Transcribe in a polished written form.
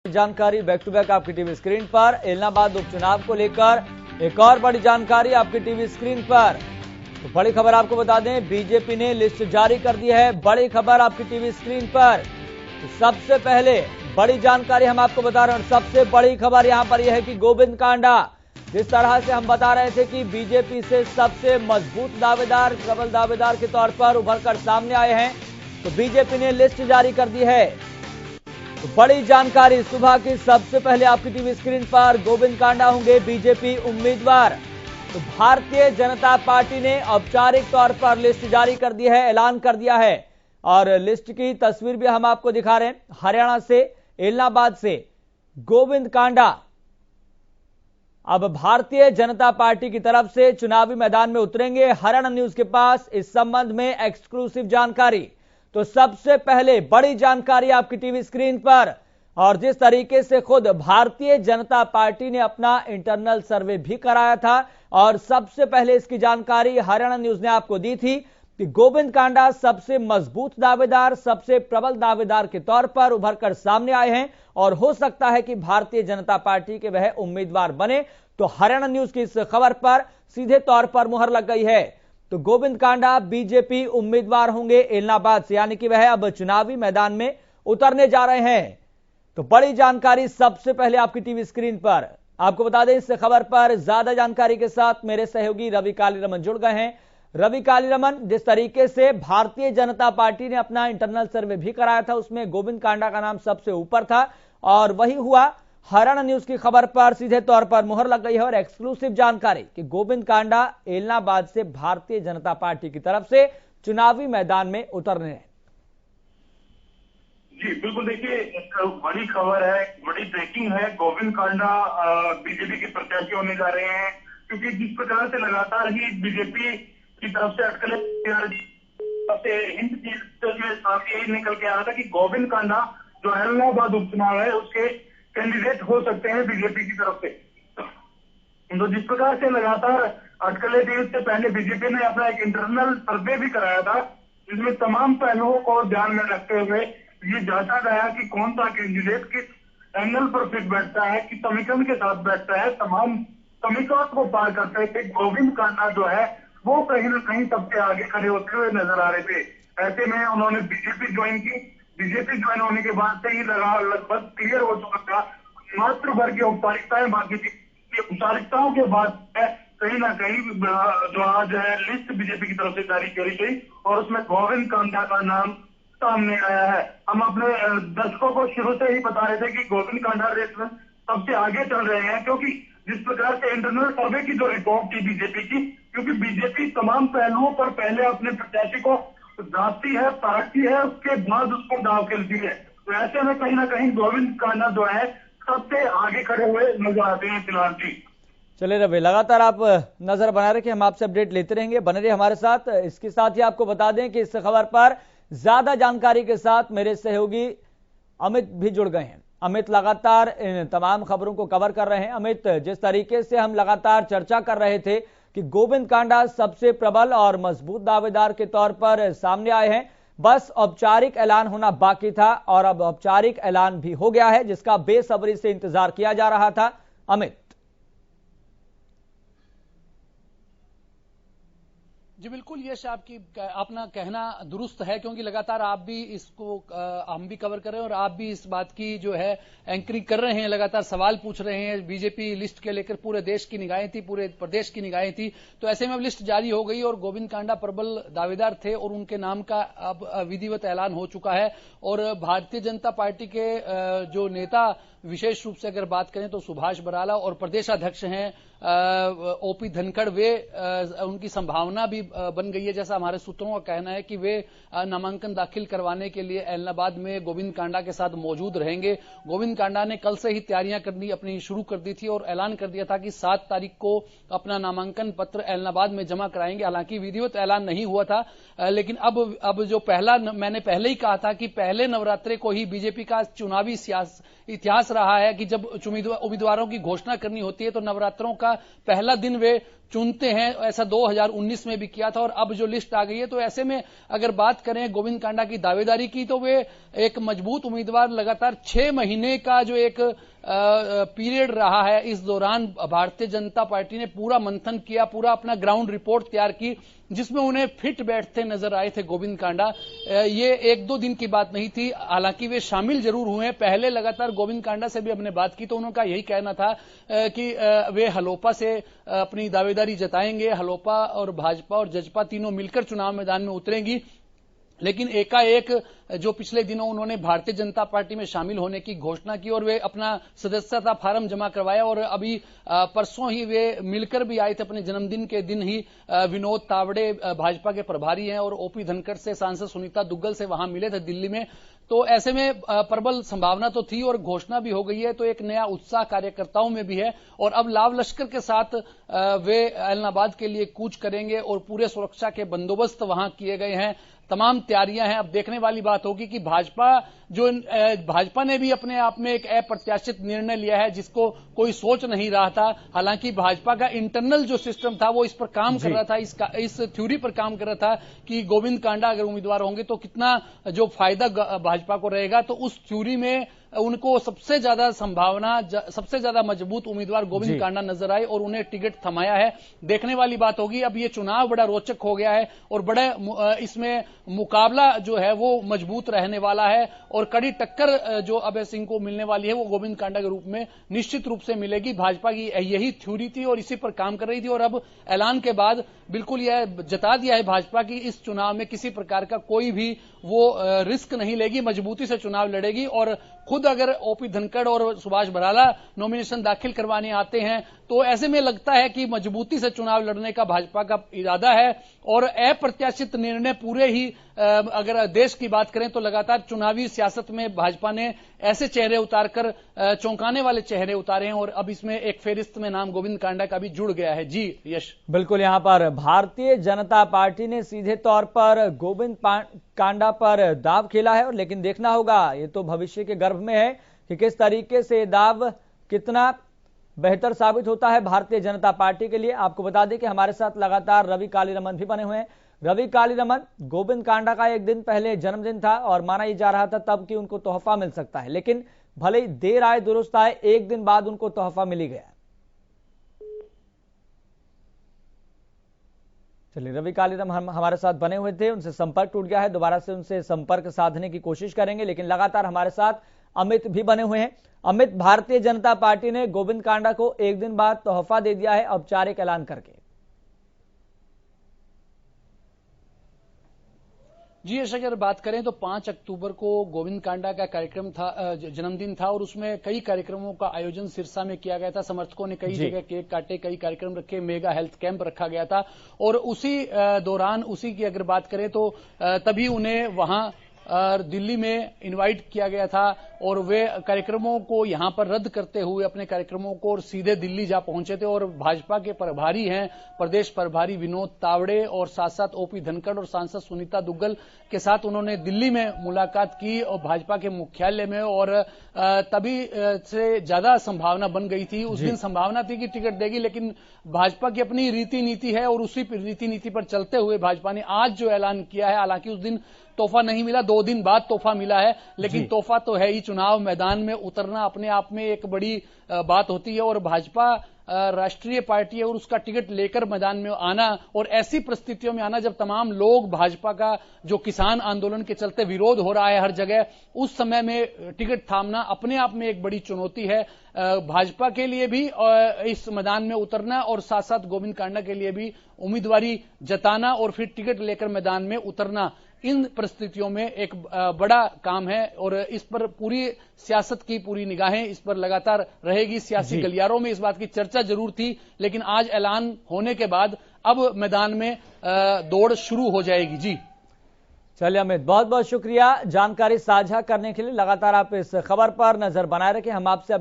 जानकारी back to back आपकी TV screen पर। इलाहाबाद उपचुनाव को लेकर एक और बड़ी जानकारी आपकी टीवी स्क्रीन पर। तो बड़ी खबर आपको बता दें, बीजेपी ने लिस्ट जारी कर दी है। बड़ी खबर आपकी टीवी स्क्रीन पर। तो सबसे पहले बड़ी जानकारी हम आपको बता रहे हैं और सबसे बड़ी खबर यहां पर यह है कि गोविंद कांडा, जिस तरह से हम बता रहे थे कि बीजेपी से सबसे मजबूत दावेदार, प्रबल दावेदार के तौर पर उभर कर सामने आए हैं, तो बीजेपी ने लिस्ट जारी कर दी है। तो बड़ी जानकारी सुबह की सबसे पहले आपकी टीवी स्क्रीन पर। गोविंद कांडा होंगे बीजेपी उम्मीदवार। तो भारतीय जनता पार्टी ने औपचारिक तौर पर लिस्ट जारी कर दी है, ऐलान कर दिया है और लिस्ट की तस्वीर भी हम आपको दिखा रहे हैं। हरियाणा से, इलाहाबाद से गोविंद कांडा अब भारतीय जनता पार्टी की तरफ से चुनावी मैदान में उतरेंगे। हरियाणा न्यूज के पास इस संबंध में एक्सक्लूसिव जानकारी। तो सबसे पहले बड़ी जानकारी आपकी टीवी स्क्रीन पर। और जिस तरीके से खुद भारतीय जनता पार्टी ने अपना इंटरनल सर्वे भी कराया था और सबसे पहले इसकी जानकारी हरियाणा न्यूज ने आपको दी थी कि गोविंद कांडा सबसे मजबूत दावेदार, सबसे प्रबल दावेदार के तौर पर उभर कर सामने आए हैं और हो सकता है कि भारतीय जनता पार्टी के वह उम्मीदवार बने। तो हरियाणा न्यूज की इस खबर पर सीधे तौर पर मुहर लग गई है। तो गोविंद कांडा बीजेपी उम्मीदवार होंगे इलाहाबाद से, यानी कि वह अब चुनावी मैदान में उतरने जा रहे हैं। तो बड़ी जानकारी सबसे पहले आपकी टीवी स्क्रीन पर। आपको बता दें, इस खबर पर ज्यादा जानकारी के साथ मेरे सहयोगी रवि कालीरमन जुड़ गए हैं। रवि कालीरमन, जिस तरीके से भारतीय जनता पार्टी ने अपना इंटरनल सर्वे भी कराया था, उसमें गोविंद कांडा का नाम सबसे ऊपर था और वही हुआ। हरियाणा न्यूज की खबर पर सीधे तौर पर मुहर लग गई है और एक्सक्लूसिव जानकारी कि गोविंद कांडा इलाहाबाद से भारतीय जनता पार्टी की तरफ से चुनावी मैदान में उतर रहे हैं। जी बिल्कुल, देखिए एक बड़ी खबर है, बड़ी ब्रेकिंग है। गोविंद कांडा बीजेपी के प्रत्याशी होने जा रहे हैं, क्योंकि जिस प्रकार से लगातार ही बीजेपी की तरफ से अटकलें हिंद में सामने यही निकल के आ रहा था कि गोविंद कांडा जो इलाहाबाद उपचुनाव है उसके कैंडिडेट हो सकते हैं बीजेपी की तरफ से। तो जिस प्रकार से लगातार अटकलें थी, उससे पहले बीजेपी ने अपना एक इंटरनल सर्वे भी कराया था, जिसमें तमाम पहलुओं को ध्यान में रखते हुए ये जांचा गया कि कौन सा कैंडिडेट किस एंगल पर फिट बैठता है, किस समीकरण के साथ बैठता है। तमाम समीकरण को पार करते हुए गोविंद कांडा जो है वो कहीं न कहीं सबसे आगे खड़े होते हुए नजर आ रहे थे। ऐसे में उन्होंने बीजेपी ज्वाइन की। बीजेपी ज्वाइन होने के बाद से ही लगभग क्लियर हो चुका था, मात्र भर की औपचारिकताएं बाकी थी। औपचारिकताओं के बाद कहीं ना कहीं जो आज है लिस्ट बीजेपी की तरफ से जारी करी गई और उसमें गोविंद कांडा का नाम सामने आया है। हम अपने दर्शकों को शुरू से ही बता रहे थे कि गोविंद कांडा रेस में सबसे आगे चल रहे हैं, क्योंकि जिस प्रकार से इंटरनल सर्वे की जो रिपोर्ट थी बीजेपी की, क्योंकि बीजेपी तमाम पहलुओं पर पहले अपने प्रत्याशी को जांचती है, परखती है, उसके बाद उसको दाव खेलती है। तो ऐसे में कहीं ना कहीं गोविंद कांडा जो है सबसे आगे खड़े हुए नजर आते हैं फिलहाल। जी चले रवि, लगातार आप नजर बना रहे कि हम आपसे अपडेट लेते रहेंगे, बने रहिए हमारे साथ। इसके साथ ही आपको बता दें कि इस खबर पर ज्यादा जानकारी के साथ मेरे सहयोगी अमित भी जुड़ गए हैं। अमित लगातार इन तमाम खबरों को कवर कर रहे हैं। अमित, जिस तरीके से हम लगातार चर्चा कर रहे थे कि गोविंद कांडा सबसे प्रबल और मजबूत दावेदार के तौर पर सामने आए हैं, बस औपचारिक ऐलान होना बाकी था और अब औपचारिक ऐलान भी हो गया है, जिसका बेसब्री से इंतजार किया जा रहा था। अमित जी बिल्कुल, यश आपकी अपना कहना दुरुस्त है, क्योंकि लगातार आप भी इसको हम भी कवर कर रहे हैं और आप भी इस बात की जो है एंकरिंग कर रहे हैं, लगातार सवाल पूछ रहे हैं। बीजेपी लिस्ट के लेकर पूरे देश की निगाहें थी, पूरे प्रदेश की निगाहें थी। तो ऐसे में अब लिस्ट जारी हो गई और गोविंद कांडा प्रबल दावेदार थे और उनके नाम का अब विधिवत ऐलान हो चुका है। और भारतीय जनता पार्टी के जो नेता, विशेष रूप से अगर बात करें तो सुभाष बराला और प्रदेशाध्यक्ष हैं ओपी धनखड़, वे उनकी संभावना भी बन गई है। जैसा हमारे सूत्रों का कहना है कि वे नामांकन दाखिल करवाने के लिए इलाहाबाद में गोविंद कांडा के साथ मौजूद रहेंगे। गोविंद कांडा ने कल से ही तैयारियां करनी अपनी शुरू कर दी थी और ऐलान कर दिया था कि 7 तारीख को अपना नामांकन पत्र इलाहाबाद में जमा कराएंगे। हालांकि विधिवत ऐलान नहीं हुआ था, लेकिन अब जो मैंने पहले ही कहा था कि पहले नवरात्रे को ही बीजेपी का चुनावी इतिहास रहा है कि जब उम्मीदवारों की घोषणा करनी होती है तो नवरात्रों का का पहला दिन वे चुनते हैं। ऐसा 2019 में भी किया था और अब जो लिस्ट आ गई है, तो ऐसे में अगर बात करें गोविंद कांडा की दावेदारी की, तो वे एक मजबूत उम्मीदवार लगातार 6 महीने का जो एक पीरियड रहा है, इस दौरान भारतीय जनता पार्टी ने पूरा मंथन किया, पूरा अपना ग्राउंड रिपोर्ट तैयार की, जिसमें उन्हें फिट बैठते नजर आए थे गोविंद कांडा। ये 1-2 दिन की बात नहीं थी, हालांकि वे शामिल जरूर हुए। पहले लगातार गोविंद कांडा से भी हमने बात की तो उनका यही कहना था कि वे हलोपा से अपनी दावेदारी जताएंगे, हलोपा और भाजपा और जजपा तीनों मिलकर चुनाव मैदान में उतरेंगी। लेकिन एकाएक जो पिछले दिनों उन्होंने भारतीय जनता पार्टी में शामिल होने की घोषणा की और वे अपना सदस्यता फार्म जमा करवाया और अभी परसों ही वे मिलकर भी आए थे, अपने जन्मदिन के दिन ही। विनोद तावड़े भाजपा के प्रभारी हैं और ओपी धनखड़ से सांसद सुनीता दुग्गल से वहां मिले थे दिल्ली में। तो ऐसे में प्रबल संभावना तो थी और घोषणा भी हो गई है, तो एक नया उत्साह कार्यकर्ताओं में भी है और अब लाव लश्कर के साथ वे ऐलनाबाद के लिए कूच करेंगे और पूरे सुरक्षा के बंदोबस्त वहां किए गए हैं, तमाम तैयारियां हैं। अब देखने वाली बात होगी कि भाजपा ने भी अपने आप में एक अप्रत्याशित निर्णय लिया है जिसको कोई सोच नहीं रहा था। हालांकि भाजपा का इंटरनल जो सिस्टम था वो इस पर काम कर रहा था, इस थ्योरी पर काम कर रहा था कि गोविंद कांडा अगर उम्मीदवार होंगे तो कितना जो फायदा भाजपा को रहेगा। तो उस थ्योरी में उनको सबसे ज्यादा संभावना, सबसे ज्यादा मजबूत उम्मीदवार गोविंद कांडा नजर आए और उन्हें टिकट थमाया है। देखने वाली बात होगी, अब ये चुनाव बड़ा रोचक हो गया है और बड़ा इसमें मुकाबला जो है वो मजबूत रहने वाला है और कड़ी टक्कर जो अभय सिंह को मिलने वाली है वो गोविंद कांडा के रूप में निश्चित रूप से मिलेगी। भाजपा की यही थ्योरी थी और इसी पर काम कर रही थी और अब ऐलान के बाद बिल्कुल यह जता दिया है भाजपा की इस चुनाव में किसी प्रकार का कोई भी वो रिस्क नहीं लेगी, मजबूती से चुनाव लड़ेगी। और खुद अगर ओपी धनखड़ और सुभाष बराला नॉमिनेशन दाखिल करवाने आते हैं तो ऐसे में लगता है कि मजबूती से चुनाव लड़ने का भाजपा का इरादा है और अप्रत्याशित निर्णय पूरे ही अगर देश की बात करें तो लगातार चुनावी सियासत में भाजपा ने ऐसे चेहरे उतारकर चौंकाने वाले चेहरे उतारे हैं और अब इसमें एक फेरिस्त में नाम गोविंद कांडा का भी जुड़ गया है। जी यश, बिल्कुल, यहां पर भारतीय जनता पार्टी ने सीधे तौर पर गोविंद कांडा पर दाव खेला है, लेकिन देखना होगा, ये तो भविष्य के गर्भ में है कि किस तरीके से दाव कितना बेहतर साबित होता है भारतीय जनता पार्टी के लिए। आपको बता दें कि हमारे साथ लगातार रवि कालीरमन भी बने हुए हैं। रवि कालीरमन, गोविंद कांडा का एक दिन पहले जन्मदिन था और माना ही जा रहा था तब कि उनको तोहफा मिल सकता है, लेकिन भले ही देर आए दुरुस्त आए, एक दिन बाद उनको तोहफा मिल ही गया। चलिए, रवि कालीरमन हमारे साथ बने हुए थे, उनसे संपर्क टूट गया है, दोबारा से उनसे संपर्क साधने की कोशिश करेंगे, लेकिन लगातार हमारे साथ अमित भी बने हुए हैं। अमित, भारतीय जनता पार्टी ने गोविंद कांडा को एक दिन बाद तोहफा दे दिया है औपचारिक ऐलान करके। जी यश, अगर बात करें तो 5 अक्टूबर को गोविंद कांडा का कार्यक्रम था, जन्मदिन था और उसमें कई कार्यक्रमों का आयोजन सिरसा में किया गया था। समर्थकों ने कई जगह केक काटे, कई कार्यक्रम रखे, मेगा हेल्थ कैंप रखा गया था और उसी दौरान, उसी की अगर बात करें तो तभी उन्हें वहां दिल्ली में इनवाइट किया गया था और वे कार्यक्रमों को यहां पर रद्द करते हुए अपने कार्यक्रमों को और सीधे दिल्ली जा पहुंचे थे और भाजपा के प्रभारी हैं, प्रदेश प्रभारी विनोद तावड़े और साथ साथ ओपी धनखड़ और सांसद सुनीता दुग्गल के साथ उन्होंने दिल्ली में मुलाकात की और भाजपा के मुख्यालय में, और तभी से ज्यादा संभावना बन गई थी। उस दिन संभावना थी कि टिकट देगी, लेकिन भाजपा की अपनी रीति नीति है और उसी रीति नीति पर चलते हुए भाजपा ने आज जो ऐलान किया है, हालांकि उस दिन तोहफा नहीं मिला, 2 दिन बाद तोहफा मिला है, लेकिन तोहफा तो है ही। चुनाव मैदान में उतरना अपने आप में एक बड़ी बात होती है और भाजपा राष्ट्रीय पार्टी है और उसका टिकट लेकर मैदान में आना और ऐसी परिस्थितियों में आना जब तमाम लोग भाजपा का जो किसान आंदोलन के चलते विरोध हो रहा है हर जगह, उस समय में टिकट थामना अपने आप में एक बड़ी चुनौती है भाजपा के लिए भी, इस मैदान में उतरना और साथ साथ गोविंद कांडा के लिए भी उम्मीदवारी जताना और फिर टिकट लेकर मैदान में उतरना, इन परिस्थितियों में एक बड़ा काम है और इस पर पूरी सियासत की पूरी निगाहें इस पर लगातार रहेगी। सियासी गलियारों में इस बात की चर्चा जरूर थी, लेकिन आज ऐलान होने के बाद अब मैदान में दौड़ शुरू हो जाएगी। जी चलिए अमित, बहुत बहुत शुक्रिया जानकारी साझा करने के लिए। लगातार आप इस खबर पर नजर बनाए रखें, हम आपसे